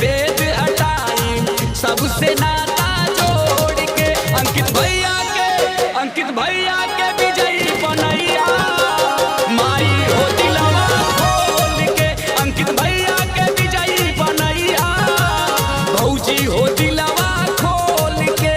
भेद हटाई सबसे नाता जोड़ के अंकित भैया के विजयी बनैया माई हो दिलवा खोल के अंकित भैया के विजयी बनैया भौजी हो दिलवा खोल के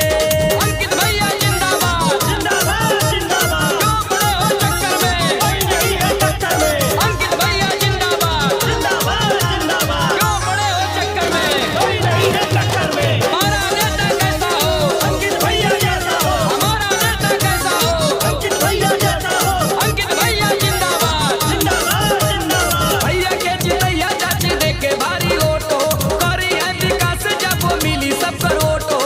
अंकित भैया जिंदाबाद जिंदाबाद जिंदाबाद क्यों बड़े हो चक्कर में कोई नहीं है टक्कर में अंकित भैया जिंदाबाद जिंदाबाद जिंदाबाद क्यों बड़े हो चक्कर में कोई नहीं है टक्कर में हमारा नेता कैसा हो अंकित भैया जैसा हो हमारा नेता कैसा हो अंकित भैया जैसा हो अंकित भैया जिंदाबाद जिंदाबाद जिंदाबाद भैया के जितैया चाची देके भारी वोट हो करी है विकास जब मिली सब करोट हो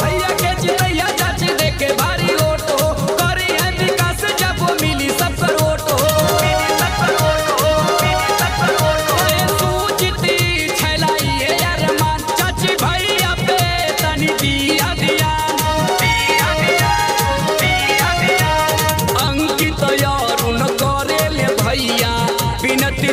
भैया के जितैया चाची देके भारी वोट हो करी है विकास जब मिली सब करोट हो सूझती छैलाई अरमान चाची भैया पे तनी दिया ध्यान अंकित यारुन करे ले भैया बिनती